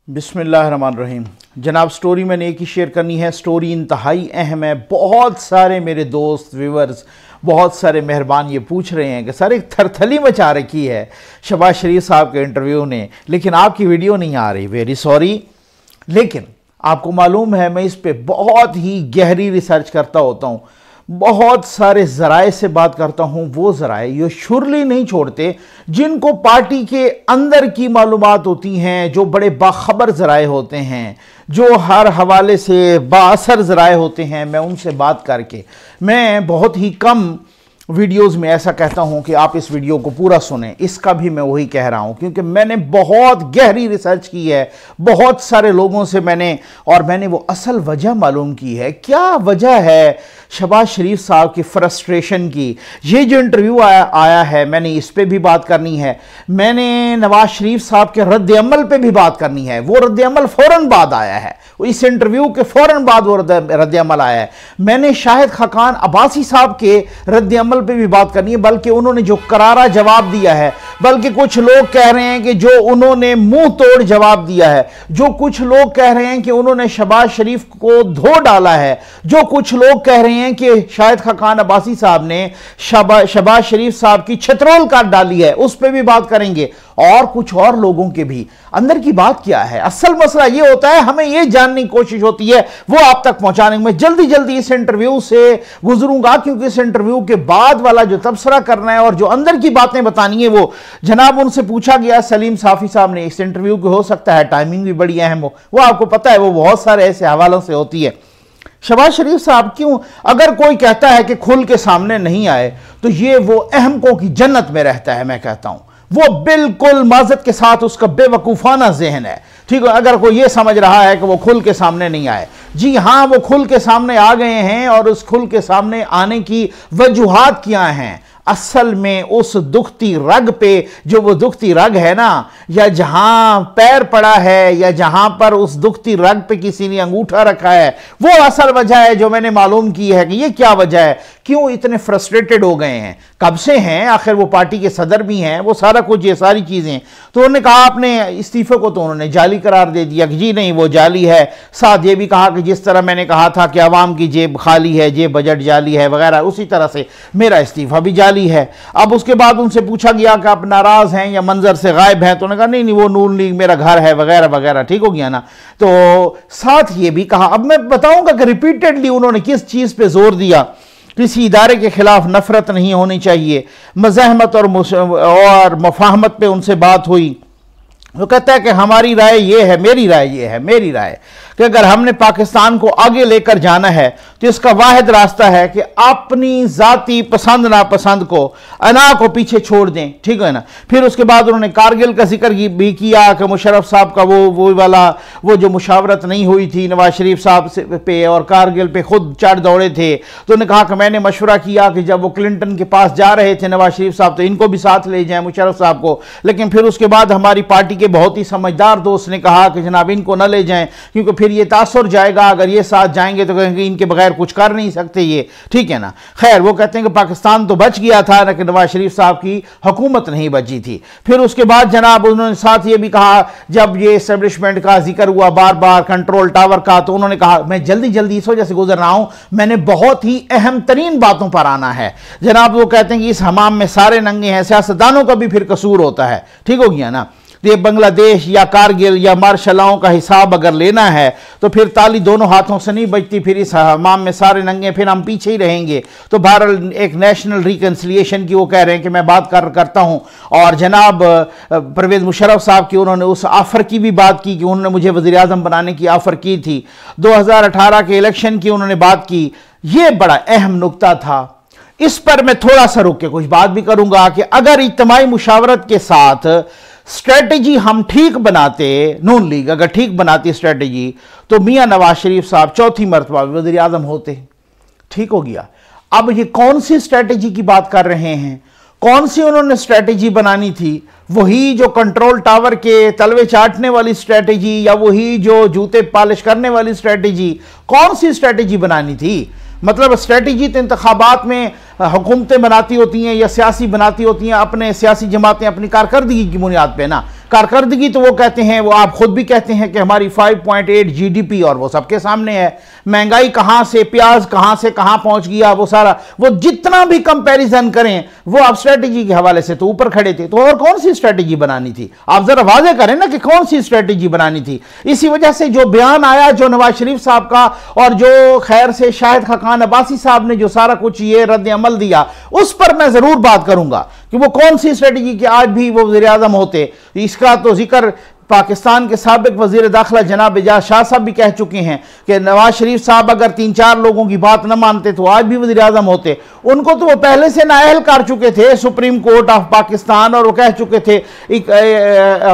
बिस्मिल्लाहिर्रहमानिर्रहीम। जनाब, स्टोरी मैंने एक ही शेयर करनी है। स्टोरी इंतहाई अहम है। बहुत सारे मेरे दोस्त व्यूवर्स, बहुत सारे मेहरबान ये पूछ रहे हैं कि सर एक थरथली मचा रखी है शहबाज शरीफ साहब के इंटरव्यू ने, लेकिन आपकी वीडियो नहीं आ रही। वेरी सॉरी, लेकिन आपको मालूम है मैं इस पे बहुत ही गहरी रिसर्च करता होता हूँ, बहुत सारे ज़राए से बात करता हूँ। वो ज़राए ये शुरली नहीं छोड़ते जिनको पार्टी के अंदर की मालूमात होती हैं, जो बड़े बाखबर ज़राए होते हैं, जो हर हवाले से बाअसर ज़राए होते हैं। मैं उनसे बात करके मैं बहुत ही कम वीडियोस में ऐसा कहता हूं कि आप इस वीडियो को पूरा सुनें। इसका भी मैं वही कह रहा हूं क्योंकि मैंने बहुत गहरी रिसर्च की है, बहुत सारे लोगों से मैंने वो असल वजह मालूम की है। क्या वजह है शहबाज शरीफ साहब की फ्रस्ट्रेशन की। ये जो इंटरव्यू आया है, मैंने इस पे भी बात करनी है। मैंने नवाज शरीफ साहब के रद्द अमल पे भी बात करनी है। वो रद्द अमल फौरन बाद आया है, इस इंटरव्यू के फौरन बाद वो रद्द अमल आया है। मैंने शाहिद खाकान अब्बासी साहब के रद्द अमल पे भी बात करनी है, बल्कि उन्होंने जो करारा जवाब दिया है, बल्कि कुछ लोग कह रहे हैं कि जो उन्होंने मुंह तोड़ जवाब दिया है, जो कुछ लोग कह रहे हैं कि उन्होंने शहबाज शरीफ को धो डाला है, जो कुछ लोग कह रहे हैं कि शाहिद खाकान अब्बासी साहब ने शहबाज शरीफ साहब की छतरोल काट डाली है, उस पर भी बात करेंगे। और कुछ और लोगों के भी अंदर की बात क्या है। असल मसला यह होता है, हमें यह जानने की कोशिश होती है, वो आप तक पहुंचाने में। जल्दी जल्दी इस इंटरव्यू से गुजरूंगा क्योंकि इस इंटरव्यू के बाद वाला जो तबसरा करना है और जो अंदर की बातें बतानी है, वो जनाब उनसे पूछा गया सलीम साफी साहब ने इस इंटरव्यू की, हो सकता है टाइमिंग भी बड़ी अहम हो, वो आपको पता है, वो बहुत सारे ऐसे हवालों से होती है। शहबाज शरीफ साहब क्यों, अगर कोई कहता है कि खुल के सामने नहीं आए तो ये वो अहमकों की जन्नत में रहता है। मैं कहता हूं वो बिल्कुल माजत के साथ उसका बेवकूफाना जहन है। ठीक है, अगर कोई ये समझ रहा है कि वो खुल के सामने नहीं आए, जी हां, वो खुल के सामने आ गए हैं। और उस खुल के सामने आने की वजूहात क्या हैं। असल में उस दुखती रग पे, जो वो दुखती रग है ना, या जहां पैर पड़ा है, या जहां पर उस दुखती रग पे किसी ने अंगूठा रखा है, वो असल वजह है जो मैंने मालूम की है कि ये क्या वजह है, क्यों इतने फ्रस्ट्रेटेड हो गए हैं, कब से हैं, आखिर वो पार्टी के सदर भी हैं, वो सारा कुछ, ये सारी चीजें। तो उन्होंने कहा अपने इस्तीफे को तो उन्होंने जाली करार दे दिया कि जी नहीं वो जाली है। साथ ये भी कहा कि जिस तरह मैंने कहा था कि अवाम की जेब खाली है, जेब बजट जाली है वगैरह, उसी तरह से मेरा इस्तीफा भी जाली है। अब उसके बाद उनसे पूछा गया कि आप नाराज हैं या मंजर से गायब हैं, तो उन्होंने कहा नहीं वो नून लीग मेरा घर है वगैरह वगैरह। ठीक हो गया ना। तो साथ ये भी कहा, अब मैं बताऊंगा कि रिपीटेडली उन्होंने किस चीज पे जोर दिया। किसी इदारे के खिलाफ नफरत नहीं होनी चाहिए, मज़ाहमत और मुफाहमत पे उनसे बात हुई। वो कहता है कि हमारी राय ये है, मेरी राय ये है, मेरी राय कि अगर हमने पाकिस्तान को आगे लेकर जाना है तो इसका वाहिद रास्ता है कि अपनी जाती पसंद नापसंद को, अना को पीछे छोड़ दें। ठीक है ना। फिर उसके बाद उन्होंने कारगिल का जिक्र भी किया कि मुशर्रफ साहब का वो जो मुशावरत नहीं हुई थी नवाज शरीफ साहब पे, और कारगिल पे खुद चढ़ दौड़े थे। तो उन्होंने कहा कि मैंने मशवरा किया कि जब वो क्लिंटन के पास जा रहे थे नवाज शरीफ साहब, तो इनको भी साथ ले जाएं, मुशर्रफ साहब को। लेकिन फिर उसके बाद हमारी पार्टी के बहुत ही समझदार दोस्त ने कहा कि जनाब इनको न ले जाएं, क्योंकि फिर ये तासुर जाएगा, अगर ये साथ जाएंगे तो कहेंगे इनके बगैर कुछ कर नहीं सकते ये। ठीक है ना। खैर, वो कहते हैं कि पाकिस्तान तो बच गया था, लेकिन नवाज शरीफ साहब की हुकूमत नहीं बची थी। फिर उसके बाद जनाब उन्होंने साथ ये भी कहा, जब ये एस्टेब्लिशमेंट का जिक्र हुआ बार बार कंट्रोल टावर का, तो उन्होंने कहा मैं जल्दी जल्दी इस वजह से गुजर रहा हूं, मैंने बहुत ही अहम तरीन बातों पर आना है। जनाब वो कहते हैं कि इस हमाम में सारे नंगे हैं, सियासतदानों का भी फिर कसूर होता है। ठीक हो गया ना। ये बांग्लादेश या कारगिल या मार्शलाओं का हिसाब अगर लेना है तो फिर ताली दोनों हाथों से नहीं बजती, फिर इस हमाम में सारे नंगे, फिर हम पीछे ही रहेंगे। तो बहरहाल एक नेशनल रिकन्सिलिएशन की वो कह रहे हैं कि मैं बात करता हूं। और जनाब परवेज मुशर्रफ साहब की उन्होंने उस ऑफर की भी बात की कि उन्होंने मुझे वज़ीर आज़म बनाने की ऑफर की थी। 2018 के इलेक्शन की उन्होंने बात की। ये बड़ा अहम नुक्ता था, इस पर मैं थोड़ा सा रुक के कुछ बात भी करूंगा कि अगर इज्तिमाई मुशावरत के साथ स्ट्रेटेजी हम ठीक बनाते, नून लीग अगर ठीक बनाती स्ट्रेटेजी, तो मियां नवाज शरीफ साहब चौथी मरतबा वज़ीर आज़म होते। ठीक हो गया। अब ये कौन सी स्ट्रेटेजी की बात कर रहे हैं, कौन सी उन्होंने स्ट्रेटेजी बनानी थी? वही जो कंट्रोल टावर के तलवे चाटने वाली स्ट्रेटेजी, या वही जो जूते पॉलिश करने वाली स्ट्रेटेजी? कौन सी स्ट्रेटेजी बनानी थी? मतलब स्ट्रेटेजी तो इंतखाबात में हुकूमतें बनाती होती हैं या सियासी बनाती होती हैं, अपने सियासी जमातें अपनी कारकर्दगी की बुनियाद पे ना। कारकर्दगी तो वो कहते हैं, वो आप खुद भी कहते हैं कि हमारी 5.8 जीडीपी, और वो सबके सामने है। महंगाई कहां से, प्याज कहां से कहां पहुंच गया, वो सारा, वो जितना भी कंपैरिजन करें, वो आप स्ट्रेटेजी के हवाले से तो ऊपर खड़े थे। तो और कौन सी स्ट्रेटेजी बनानी थी? आप जरा वाजे करें ना कि कौन सी स्ट्रेटेजी बनानी थी। इसी वजह से जो बयान आया जो नवाज शरीफ साहब का, और जो खैर से शाहिद खाकान अब्बासी साहब ने जो सारा कुछ ये रद्द अमल दिया, उस पर मैं जरूर बात करूंगा कि वो कौन सी स्ट्रेटेजी की आज भी वो वज़ीर आज़म होते। इसका तो जिक्र पाकिस्तान के साबिक वजीर दाखिला जनाब एजाज शाह साहब भी कह चुके हैं कि नवाज शरीफ साहब अगर 3-4 लोगों की बात न मानते तो आज भी वजीर आजम होते। उनको तो वो पहले से नाअहल कर चुके थे सुप्रीम कोर्ट ऑफ पाकिस्तान, और वो कह चुके थे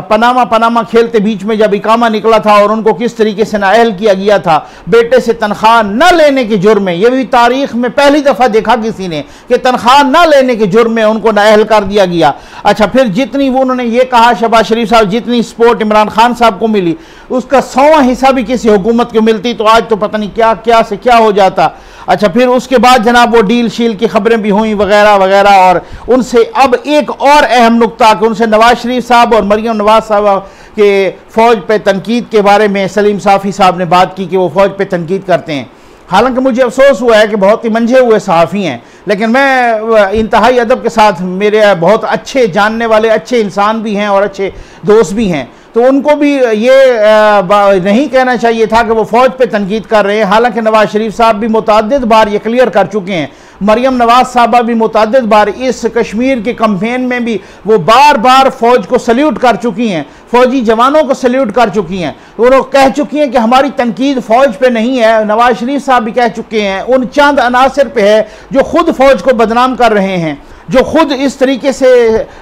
पनामा खेलते बीच में जब इकामा निकला था और उनको किस तरीके से नाअहल किया गया था बेटे से तनख्वाह न लेने के जुर्म में। यह भी तारीख में पहली दफा देखा किसी ने कि तनख्वाह न लेने के जुर्म में उनको नाअहल कर दिया गया। अच्छा, फिर जितनी वो उन्होंने ये कहा शहबाज शरीफ साहब, जितनी सपोर्ट इमरान खान साहब को मिली उसका 100वां हिस्सा भी किसी हुकूमत को मिलती तो आज तो पता नहीं क्या क्या से क्या हो जाता। अच्छा, फिर उसके बाद जनाब वो डील शील की खबरें भी हुई वगैरह वगैरह, और उनसे अब एक और अहम नुकता कि उनसे नवाज शरीफ साहब और मरियम नवाज साहब के फौज पे तनकीद के बारे में सलीम साफ़ी साहब ने बात की कि वो फौज पे तनकीद करते हैं। हालांकि मुझे अफसोस हुआ है कि बहुत ही मंझे हुए सहाफ़ी हैं, लेकिन मैं इंतहाई अदब के साथ, मेरे बहुत अच्छे जानने वाले अच्छे इंसान भी हैं और अच्छे दोस्त भी हैं, तो उनको भी ये नहीं कहना चाहिए था कि वो फौज पे तनकीद कर रहे हैं। हालांकि नवाज शरीफ साहब भी मुतअद्दिद बार ये क्लियर कर चुके हैं, मरियम नवाज साहबा भी मुतअद्दिद बार इस कश्मीर के कैंपेन में भी वो बार बार फौज को सल्यूट कर चुकी हैं, फौजी जवानों को सल्यूट कर चुकी हैं। वो कह चुकी हैं कि हमारी तनकीद फौज पे नहीं है। नवाज शरीफ साहब भी कह चुके हैं उन चंद अनासर पे है जो खुद फौज को बदनाम कर रहे हैं, जो खुद इस तरीके से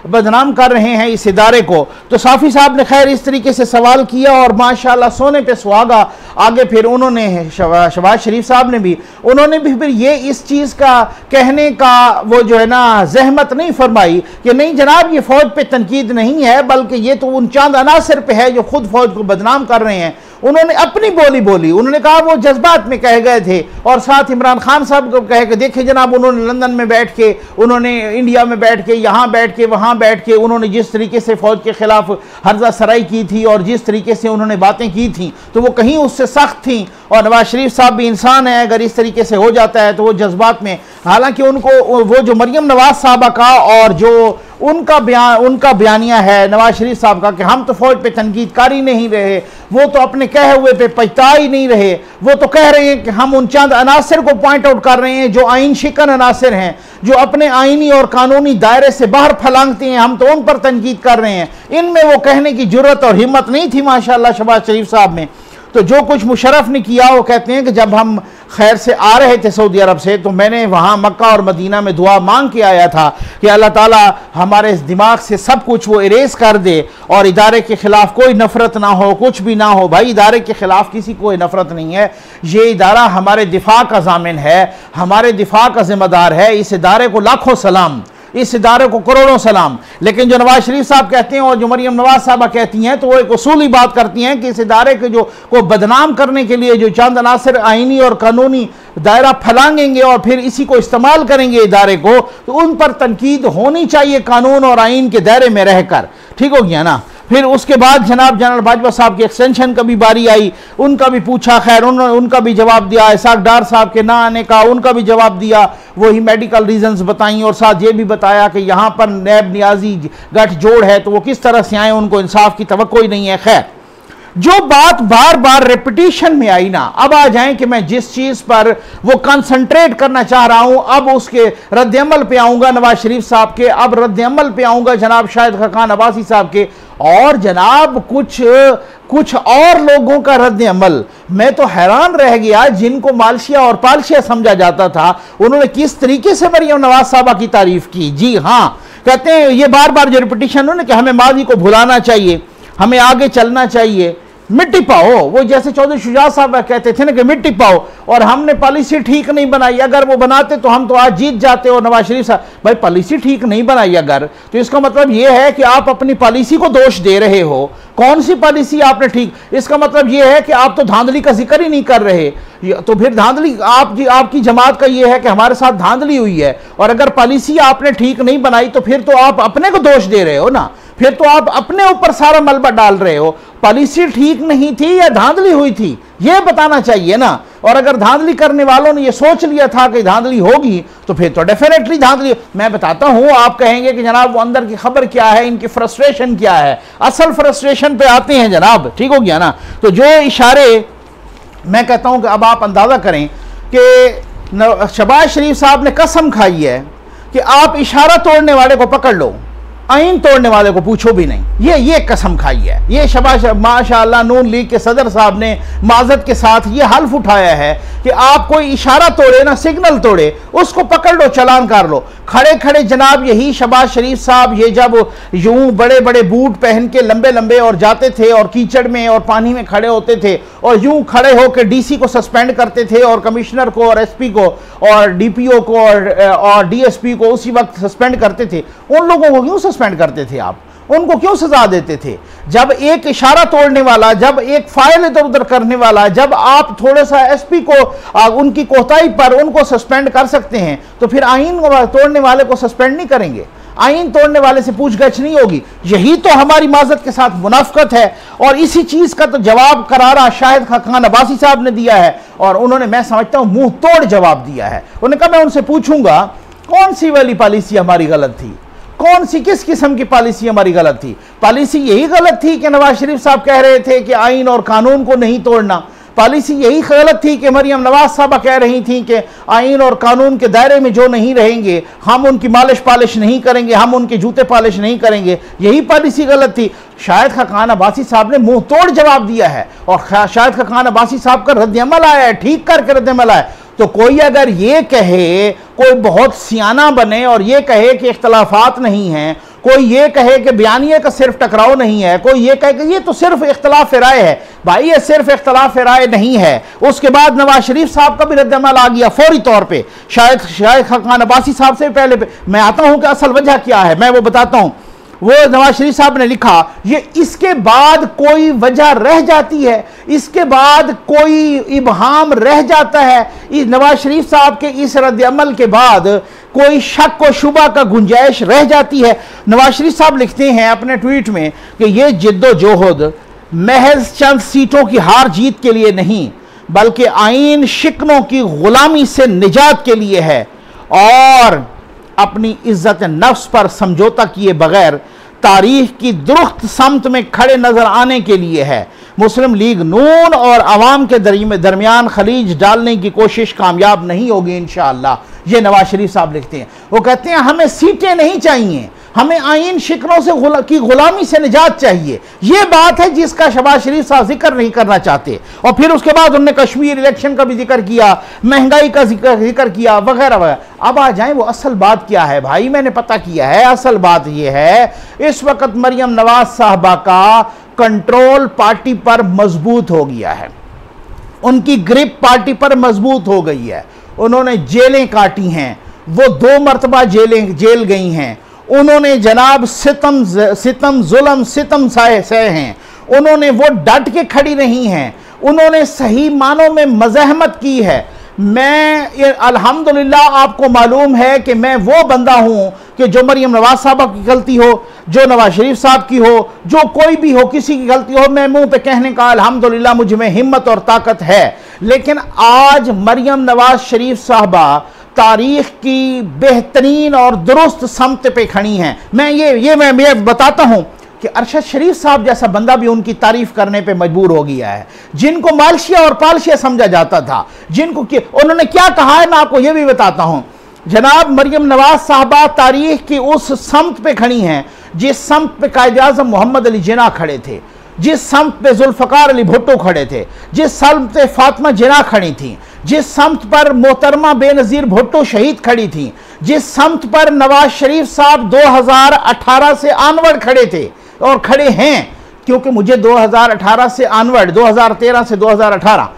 बदनाम कर रहे हैं इस इदारे को। तो साफ़ी साहब ने खैर इस तरीके से सवाल किया और माशाल्लाह सोने पे सुहागा। आगे फिर उन्होंने शहबाज शरीफ साहब ने भी, उन्होंने भी फिर ये इस चीज़ का कहने का वो जो है ना जहमत नहीं फरमाई कि नहीं जनाब ये फौज पे तनकीद नहीं है, बल्कि ये तो उन चंद अनासर पे है जो खुद फौज को बदनाम कर रहे हैं। उन्होंने अपनी बोली बोली, उन्होंने कहा वो जज्बात में कह गए थे, और साथ इमरान खान साहब को कहे कि देखिए जनाब उन्होंने लंदन में बैठ के, उन्होंने इंडिया में बैठ के, यहाँ बैठ के, वहाँ बैठ के, उन्होंने जिस तरीके से फौज के खिलाफ हर्जा सराई की थी और जिस तरीके से उन्होंने बातें की थी तो वो कहीं उससे सख्त थी। और नवाज शरीफ साहब भी इंसान है, अगर इस तरीके से हो जाता है तो वो जज्बात में, हालांकि उनको वो जो मरियम नवाज साहबा का और जो उनका बयानिया है नवाज शरीफ साहब का कि हम तो फौज पे तनकीद कर ही नहीं रहे, वो तो अपने कहे हुए पे पछता ही नहीं रहे, वो तो कह रहे हैं कि हम उन चंद अनासर को पॉइंट आउट कर रहे हैं जो आइन शिकन अनासर हैं, जो अपने आइनी और कानूनी दायरे से बाहर फलांगते हैं, हम तो उन पर तनकीद कर रहे हैं। इनमें वो कहने की जुर्रत और हिम्मत नहीं थी माशाल्लाह शहबाज शरीफ साहब में। तो जो कुछ मुशर्रफ ने किया, वो कहते हैं कि जब हम खैर से आ रहे थे सऊदी अरब से तो मैंने वहाँ मक्का और मदीना में दुआ मांग के आया था कि अल्लाह ताला हमारे इस दिमाग से सब कुछ वो इरेज कर दे और इदारे के खिलाफ कोई नफरत ना हो, कुछ भी ना हो। भाई इदारे के खिलाफ किसी कोई नफरत नहीं है, ये इदारा हमारे दिफा का जामिन है, हमारे दिफा का जिम्मेदार है। इस इदारे को लाखों सलाम, इस इदारे को करोड़ों सलाम। लेकिन जो नवाज शरीफ साहब कहते हैं और जो मरियम नवाज साहबा कहती हैं तो वो एक उसूली बात करती हैं कि इस इदारे के जो को बदनाम करने के लिए जो चंद अनासर आइनी और कानूनी दायरा फैलाएंगे और फिर इसी को इस्तेमाल करेंगे इदारे को, तो उन पर तनकीद होनी चाहिए कानून और आइन के दायरे में रहकर। ठीक हो गया ना। फिर उसके बाद जनाब जनरल बाजवा साहब की एक्सटेंशन का भी बारी आई, उनका भी पूछा, खैर उनका भी जवाब दिया। इसाक डार साहब के ना आने का उनका भी जवाब दिया, वही मेडिकल रीजंस बताई और साथ ये भी बताया कि यहाँ पर नैब नियाजी गठजोड़ है तो वो किस तरह से आए, उनको इंसाफ की तवक्को ही नहीं है। खैर जो बात बार बार रेपिटेशन में आई ना, अब आ जाए कि मैं जिस चीज पर वो कंसंट्रेट करना चाह रहा हूं अब उसके रद्दअमल पे आऊंगा नवाज शरीफ साहब के, अब रद्दअमल पे आऊंगा जनाब शाहिद खाकान अब्बासी साहब के, और जनाब कुछ और लोगों का रद्दअमल। मैं तो हैरान रह गया, जिनको मालशिया और पालशिया समझा जाता था उन्होंने किस तरीके से मरियम नवाज साहबा की तारीफ की। जी हाँ, कहते हैं ये बार बार जो रिपीटिशन हो ना कि हमें माजी को भुलाना चाहिए, हमें आगे चलना चाहिए। मिट्टी पाओ। वो जैसे चौधरी शुजात साहब कहते थे ना कि मिट्टी पाओ, और हमने पॉलिसी ठीक नहीं बनाई, अगर वो बनाते तो हम तो आज जीत जाते। और नवाज शरीफ साहब, भाई पॉलिसी ठीक नहीं बनाई अगर, तो इसका मतलब ये है कि आप अपनी पॉलिसी को दोष दे रहे हो। कौन सी पॉलिसी आपने ठीक, इसका मतलब ये है कि आप तो धांधली का जिक्र ही नहीं कर रहे। तो फिर धांधली आपकी जमात का ये है कि हमारे साथ धांधली हुई है, और अगर पॉलिसी आपने ठीक नहीं बनाई तो फिर तो आप अपने को दोष दे रहे हो ना, फिर तो आप अपने ऊपर सारा मलबा डाल रहे हो। पॉलिसी ठीक नहीं थी या धांधली हुई थी, यह बताना चाहिए ना। और अगर धांधली करने वालों ने यह सोच लिया था कि धांधली होगी तो फिर तो डेफिनेटली धांधली। मैं बताता हूं, आप कहेंगे कि जनाब वो अंदर की खबर क्या है, इनकी फ्रस्ट्रेशन क्या है। असल फ्रस्ट्रेशन पे आते हैं जनाब, ठीक हो गया ना। तो जो इशारे, मैं कहता हूं कि अब आप अंदाजा करें कि शहबाज शरीफ साहब ने कसम खाई है कि आप इशारा तोड़ने वाले को पकड़ लो, आइन तोड़ने वाले को पूछो भी नहीं। ये कसम खाई है। ये शहबाज माशाअल्लाह नून लीग के सदर साहब ने माजत के साथ ये हल्फ उठाया है कि आप कोई इशारा तोड़े ना, सिग्नल तोड़े, उसको पकड़ लो, चालान कर लो। खड़े खड़े जनाब यही शहबाज शरीफ साहब ये जब यूं बड़े बड़े बूट पहन के लंबे लंबे और जाते थे और कीचड़ में और पानी में खड़े होते थे और यूं खड़े होकर डीसी को सस्पेंड करते थे और कमिश्नर को और एसपी को और डीपीओ को और डीएसपी को उसी वक्त सस्पेंड करते थे। उन लोगों को क्यों सस्पेंड करते थे आप? उनको क्यों सजा देते थे? जब एक इशारा तोड़ने वाला, जब एक फाइल इधर उधर करने वाला, जब आप थोड़े सा एसपी को उनकी कोताही पर उनको सस्पेंड कर सकते हैं, तो फिर आइन तोड़ने वाले को सस्पेंड नहीं करेंगे? आइन तोड़ने वाले से पूछगछ नहीं होगी? यही तो हमारी माजत के साथ मुनाफकत है। और इसी चीज का तो जवाब करारा शाहिद खान अब्बासी साहब ने दिया है, और उन्होंने, मैं समझता हूं, मुंह तोड़ जवाब दिया है। उन्होंने कहा मैं उनसे पूछूंगा कौन सी वाली पॉलिसी हमारी गलत थी, कौन सी किस किस्म की पॉलिसी हमारी गलत थी? पॉलिसी यही गलत थी कि नवाज शरीफ साहब कह रहे थे कि आइन और कानून को नहीं तोड़ना। पॉलिसी यही गलत थी कि मरियम नवाज साहबा कह रही थी कि आइन और कानून के दायरे में जो नहीं रहेंगे हम उनकी मालिश पालिश नहीं करेंगे, हम उनके जूते पालिश नहीं करेंगे। यही पॉलिसी गलत थी। शाहिद खान अब्बासी साहब ने मुंह तोड़ जवाब दिया है, और शाहिद खान अब्बासी साहब का रद्द-ए-अमल आया है, ठीक करके रद्द-ए-अमल आया। तो कोई अगर ये कहे, कोई बहुत सियाना बने और ये कहे कि इख्तलाफात नहीं हैं, कोई ये कहे कि बयानिए का सिर्फ टकराव नहीं है, कोई ये कहे कि ये तो सिर्फ इख्तलाफ राय है, भाई ये सिर्फ इख्तलाफ राय नहीं है। उसके बाद नवाज शरीफ साहब का भी रद्द-ए-अमल आ गया फौरी तौर पे, शाहिद खान अब्बासी साहब से पहले पे। मैं आता हूं कि असल वजह क्या है, मैं वो बताता हूं। वो नवाज शरीफ साहब ने लिखा, ये इसके बाद कोई वजह रह जाती है, इसके बाद कोई इबहाम रह जाता है। इस नवाज शरीफ साहब के इस रद्द-ए-अमल के बाद कोई शक व शुबा का गुंजाइश रह जाती है। नवाज शरीफ साहब लिखते हैं अपने ट्वीट में कि ये जिद्दोजहद महज चंद सीटों की हार जीत के लिए नहीं, बल्कि आइन शिकनों की गुलामी से निजात के लिए है, और अपनी इज्जत नफ्स पर समझौता किए बगैर तारीख की दुरुस्त समत में खड़े नजर आने के लिए है। मुस्लिम लीग नून और अवाम के दरमियान खलीज डालने की कोशिश कामयाब नहीं होगी इंशाअल्लाह। ये नवाज शरीफ साहब लिखते हैं। वो कहते हैं हमें सीटें नहीं चाहिए, हमें आइन शिकनों से की गुलामी से निजात चाहिए। यह बात है जिसका शहबाज शरीफ साहब जिक्र नहीं करना चाहते। और फिर उसके बाद उन्होंने कश्मीर इलेक्शन का भी जिक्र किया, महंगाई का जिक्र किया, वगैरह वगैरह। अब आ जाए वो असल बात क्या है। भाई मैंने पता किया है, असल बात यह है, इस वक्त मरियम नवाज साहबा का कंट्रोल पार्टी पर मजबूत हो गया है, उनकी ग्रिप पार्टी पर मजबूत हो गई है। उन्होंने जेलें काटी हैं, वो 2 मरतबा जेल गई हैं। उन्होंने जनाब सितम जुल्म सितम सहे हैं, उन्होंने वो डट के खड़ी रही हैं, उन्होंने सही मानों में मज़ाहमत की है। मैं अल्हम्दुलिल्लाह, आपको मालूम है कि मैं वो बंदा हूं कि जो मरियम नवाज साहबा की गलती हो, जो नवाज शरीफ साहब की हो, जो कोई भी हो, किसी की गलती हो, मैं मुंह पे कहने का अल्हम्दुलिल्लाह मुझ में हिम्मत और ताकत है। लेकिन आज मरियम नवाज शरीफ साहबा तारीख की बेहतरीन और दुरुस्त समत पे खड़ी हैं। मैं बताता हूं कि अरशद शरीफ साहब जैसा बंदा भी उनकी तारीफ करने पे मजबूर हो गया है, जिनको मालशिया और पालशिया समझा जाता था, जिनको उन्होंने क्या कहा है मैं आपको यह भी बताता हूं। जनाब मरियम नवाज साहबा तारीख की उस समत पे खड़ी हैं जिस समत पे कायद आज़म मोहम्मद अली जिन्ना खड़े थे, जिस समत पे जुल्फ़िकार अली भुट्टो खड़े थे, जिस समत पे फातिमा जिन्ना खड़ी थी, जिस समत पर मोहतरमा बेनज़ीर भुट्टो शहीद खड़ी थी, जिस समत पर नवाज शरीफ साहब 2018 से आनवर्ड खड़े थे और खड़े हैं, क्योंकि मुझे 2018 से ऑनवर्ड, 2013 से 2018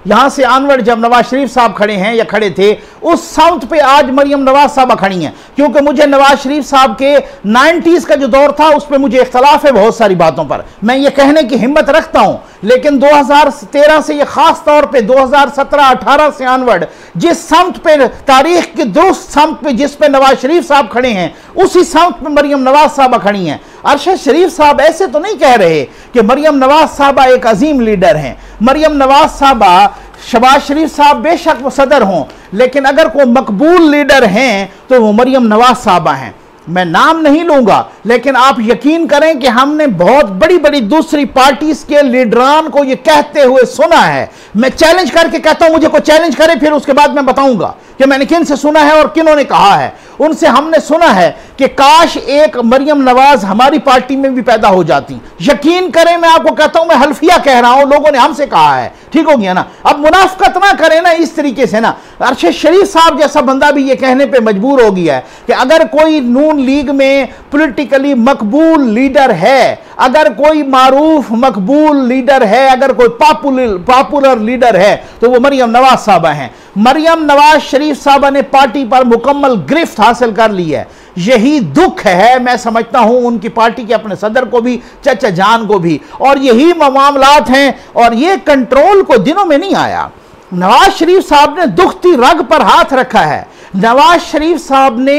यहां से ऑनवर्ड जब नवाज शरीफ साहब खड़े हैं या खड़े थे, उस साउथ पे आज मरियम नवाज साहबा खड़ी हैं। क्योंकि मुझे नवाज शरीफ साहब के 90s का जो दौर था उस पर मुझे इख्तलाफ है बहुत सारी बातों पर, मैं ये कहने की हिम्मत रखता हूं, लेकिन 2013 से ये खास तौर पे 2017-18 से ऑनवर्ड जिस साउथ पे, तारीख के दुरुस्त साउथ पे जिस पे नवाज शरीफ साहब खड़े हैं, उसी साउथ पे मरियम नवाज साहबा खड़ी हैं। अरशद शरीफ साहब ऐसे तो नहीं कह रहे कि मरियम नवाज साहबा एक अजीम लीडर हैं। मरियम नवाज साहबा, शहबाज शरीफ साहब बेशक वो सदर हों, लेकिन अगर कोई मकबूल लीडर हैं तो वो मरियम नवाज साहबा हैं। मैं नाम नहीं लूंगा, लेकिन आप यकीन करें कि हमने बहुत बड़ी बड़ी दूसरी पार्टीज के लीडरान को ये कहते हुए सुना है। मैं चैलेंज करके कहता हूं, मुझे कोई चैलेंज करे, फिर उसके बाद मैं बताऊंगा कि मैंने किन से सुना है और किन्होंने कहा है। उनसे हमने सुना है कि काश एक मरियम नवाज हमारी पार्टी में भी पैदा हो जाती। यकीन करें, मैं आपको कहता हूं, मैं हल्फिया कह रहा हूं, लोगों ने हमसे कहा है, ठीक हो गया ना। अब मुनाफकत ना करें ना इस तरीके से ना। अरशद शरीफ साहब जैसा बंदा भी ये कहने पे मजबूर हो गया है कि अगर कोई नून लीग में पॉलिटिकली मकबूल लीडर है, अगर कोई मारूफ मकबूल लीडर है, अगर कोई पॉपुलर लीडर है, तो वो मरियम नवाज साहबा हैं। मरियम नवाज शरीफ साहबा ने पार्टी पर मुकम्मल गिरफ्त हासिल कर ली है। यही दुख है, मैं समझता हूं, उनकी पार्टी के अपने सदर को भी, चचा जान को भी, और यही मामलात हैं। और ये कंट्रोल को दिनों में नहीं आया। नवाज शरीफ साहब ने दुखती रग पर हाथ रखा है। नवाज शरीफ साहब ने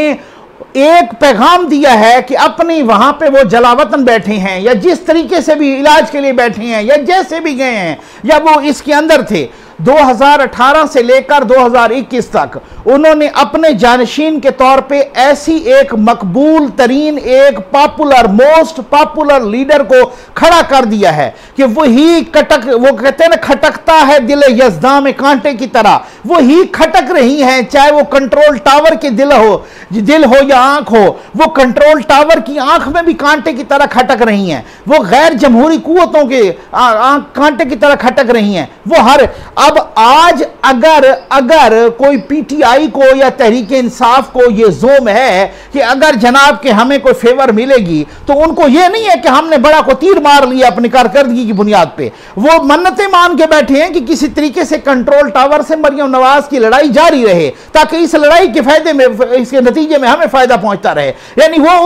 एक पैगाम दिया है कि अपनी वहां पे वो जलावतन बैठे हैं, या जिस तरीके से भी इलाज के लिए बैठे हैं, या जैसे भी गए हैं, या वो इसके अंदर थे, 2018 से लेकर 2021 तक उन्होंने अपने जानशीन के तौर पे ऐसी एक मकबूल तरीन, एक पॉपुलर, मोस्ट पॉपुलर लीडर को खड़ा कर दिया है कि वही वो कहते हैं ना, खटकता है दिल यज़दा में कांटे की तरह, वही खटक रही हैं। चाहे वो कंट्रोल टावर के दिल हो या आंख हो, वो कंट्रोल टावर की आंख में भी कांटे की तरह खटक रही हैं। वो गैर जमहूरी कुव्वतों के कांटे की तरह खटक रही हैं। वो हर अब आज अगर कोई पीटीआई को या तहरीक इंसाफ को ये जोम है कि अगर जनाब के हमें कोई फेवर मिलेगी, तो उनको ये नहीं है कि हमने बड़ा को तीर मार लिया अपनी कारकर्दगी की बुनियाद पे। वो मन्नतें मान के बैठे हैं कि किसी तरीके से कंट्रोल टावर से मरियम नवाज की लड़ाई जारी रहे, ताकि इस लड़ाई के फायदे में, इसके नतीजे में हमें फायदा पहुंचता रहे। यानी वो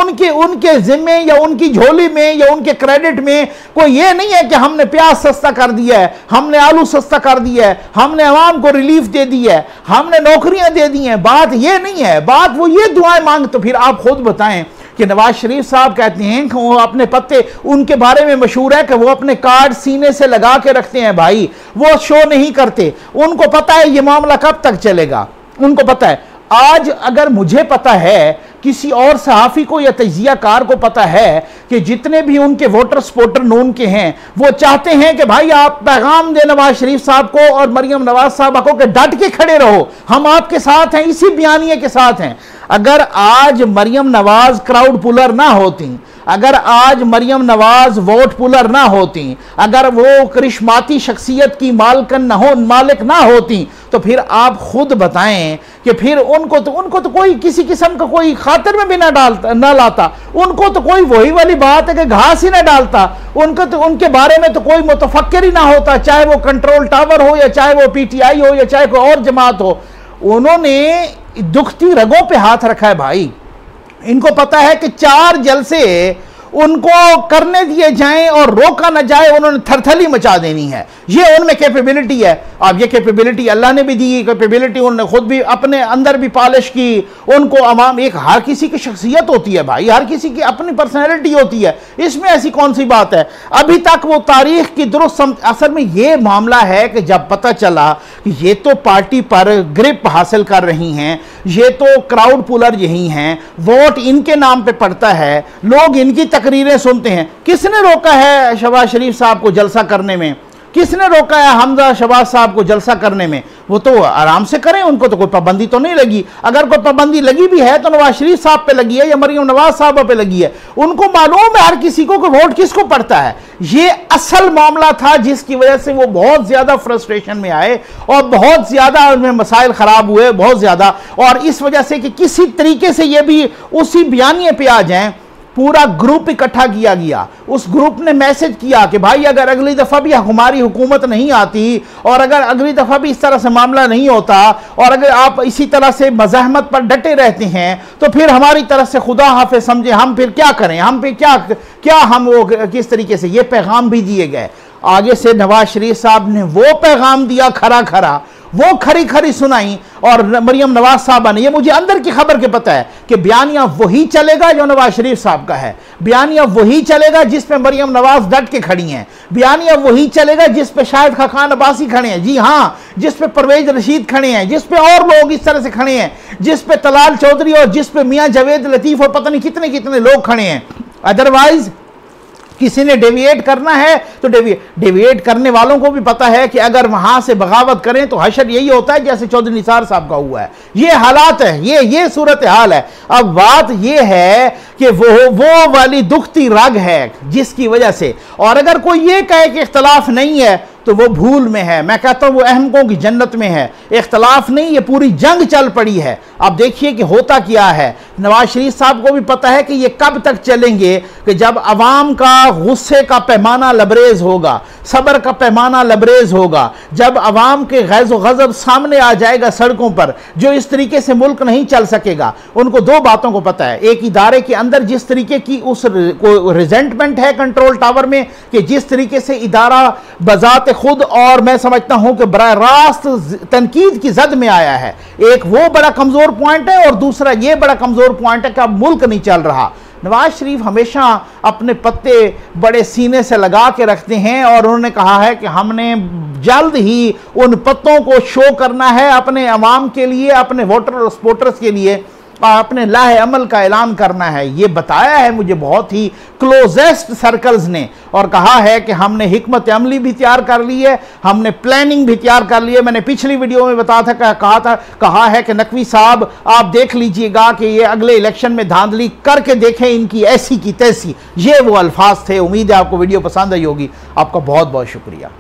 उनके जिम्मे या उनकी झोली में या उनके क्रेडिट में कोई ये नहीं है कि हमने प्याज सस्ता कर दिया है, हमने आलू सस्ता कर दिया है, हमने अवाम को रिलीफ दे दी है, हमने नौकरियां दे दी हैं। बात ये नहीं है, बात वो ये दुआएं मांग। तो फिर आप खुद बताएं कि नवाज शरीफ साहब कहते हैं कि वो अपने पत्ते, उनके बारे में मशहूर है कि वो अपने कार्ड सीने से लगा के रखते हैं भाई, वो शो नहीं करते। उनको पता है ये मामला कब तक चलेगा, उनको पता है। आज अगर मुझे पता है, किसी और सहाफ़ी को या तजियाकार को पता है कि जितने भी उनके वोटर सपोर्टर नून के हैं, वो चाहते हैं कि भाई आप पैगाम दे नवाज शरीफ साहब को और मरियम नवाज साहबा को कि डट के खड़े रहो, हम आपके साथ हैं, इसी बयानिए के साथ हैं। अगर आज मरियम नवाज क्राउड पुलर ना होती, अगर आज मरियम नवाज वोट पुलर ना होती, अगर वो करिश्माती शख्सियत की मालिक ना होती, तो फिर आप खुद बताएं कि फिर उनको तो कोई किसी किस्म का कोई खातिर में भी ना लाता। उनको तो कोई वही वाली बात है कि घास ही ना डालता। उनको तो उनके बारे में तो कोई मुतफक्किर ही ना होता, चाहे वो कंट्रोल टावर हो या चाहे वो पीटीआई हो या चाहे कोई और जमात हो। उन्होंने दुखती रगों पे हाथ रखा है भाई। इनको पता है कि 4 जलसे उनको करने दिए जाएं और रोका न जाए, उन्होंने थरथली मचा देनी है। ये उनमें कैपेबिलिटी है। अब ये कैपेबिलिटी अल्लाह ने भी दी, कैपेबिलिटी उन्होंने खुद भी अपने अंदर भी पॉलिश की। उनको अवाम, एक हर किसी की शख्सियत होती है भाई, हर किसी की अपनी पर्सनैलिटी होती है, इसमें ऐसी कौन सी बात है। अभी तक वो तारीख की दुरुस्त असल में ये मामला है कि जब पता चला कि ये तो पार्टी पर ग्रिप हासिल कर रही हैं, ये तो क्राउड पुलर यही हैं, वोट इनके नाम पे पड़ता है, लोग इनकी तकरीरें सुनते हैं। किसने रोका है शहबाज शरीफ साहब को जलसा करने में? किसने रोका है हमजा शहबाज साहब को जलसा करने में? वो तो आराम से करें, उनको तो कोई पाबंदी तो नहीं लगी। अगर कोई पाबंदी लगी भी है तो नवाज शरीफ साहब पे लगी है या मरियम नवाज साहब पे लगी है। उनको मालूम है हर किसी को कि वोट किसको पड़ता है। ये असल मामला था जिसकी वजह से वो बहुत ज्यादा फ्रस्ट्रेशन में आए और बहुत ज्यादा उनमें मसाइल खराब हुए, बहुत ज्यादा। और इस वजह से कि किसी तरीके से ये भी उसी बयानिए पे आ जाएं पूरा ग्रुप इकट्ठा किया गया। उस ग्रुप ने मैसेज किया कि भाई अगर अगली दफा भी हमारी हुकूमत नहीं आती और अगर अगली दफा भी इस तरह से मामला नहीं होता और अगर आप इसी तरह से मज़ाहमत पर डटे रहते हैं तो फिर हमारी तरफ से खुदा हाफिज समझे, हम फिर क्या करें, हम फिर क्या हम वो किस तरीके से, ये पैगाम भी दिए गए। आगे से नवाज शरीफ साहब ने वो पैगाम दिया खरा खरा, वो खरी खरी सुनाई और मरियम नवाज साहबा ने, ये मुझे अंदर की खबर के पता है कि बयानिया वही चलेगा जो नवाज शरीफ साहब का है, बयानिया वही चलेगा जिस पे मरियम नवाज डट के खड़ी हैं, बयानिया वही चलेगा जिस पे शाहिद खान अब्बासी खड़े हैं, जी हाँ, जिस पे परवेज रशीद खड़े हैं, जिस पे और लोग इस तरह से खड़े हैं, जिस पे तलाल चौधरी और जिस पे मियाँ जावेद लतीफ और पता नहीं कितने कितने लोग खड़े हैं। अदरवाइज किसी ने डेविएट करना है तो डेविएट करने वालों को भी पता है कि अगर वहां से बगावत करें तो हशर यही होता है जैसे चौधरी निसार साहब का हुआ है। ये हालात है, ये सूरत हाल है। अब बात ये है कि वो वाली दुखती रग है जिसकी वजह से, और अगर कोई ये कहे कि इख्तलाफ नहीं है तो वो भूल में है। मैं कहता हूं वो अहमकों की जन्नत में है। इख्तलाफ नहीं, ये पूरी जंग चल पड़ी है। अब देखिए कि होता क्या है। नवाज शरीफ साहब को भी पता है कि ये कब तक चलेंगे, कि जब अवाम का गुस्से का पैमाना लबरेज होगा, सब्र का पैमाना लबरेज होगा, जब अवाम के गैज़ व गज़ब सामने आ जाएगा सड़कों पर, जो इस तरीके से मुल्क नहीं चल सकेगा। उनको दो बातों को पता है, एक इदारे के अंदर जिस तरीके की उस रिजेंटमेंट है कंट्रोल टावर में, कि जिस तरीके से इदारा बजात खुद और मैं समझता हूं कि बराह रास्त तनकीद की जद में आया है। एक वो बड़ा कमजोर पॉइंट है और दूसरा ये बड़ा कमजोर पॉइंट है कि अब मुल्क नहीं चल रहा। नवाज शरीफ हमेशा अपने पत्ते बड़े सीने से लगा के रखते हैं और उन्होंने कहा है कि हमने जल्द ही उन पत्तों को शो करना है अपने अवाम के लिए, अपने वोटर और सपोर्टर्स के लिए, अपने लाहे अमल का ऐलान करना है। ये बताया है मुझे बहुत ही क्लोजेस्ट सर्कल्स ने, और कहा है कि हमने हिकमत अमली भी तैयार कर ली है, हमने प्लानिंग भी तैयार कर ली है। मैंने पिछली वीडियो में कहा है कि नकवी साहब आप देख लीजिएगा कि ये अगले इलेक्शन में धांधली करके देखें इनकी ऐसी की तैसी। ये वो अल्फाज थे। उम्मीद है आपको वीडियो पसंद आई होगी। आपका बहुत बहुत शुक्रिया।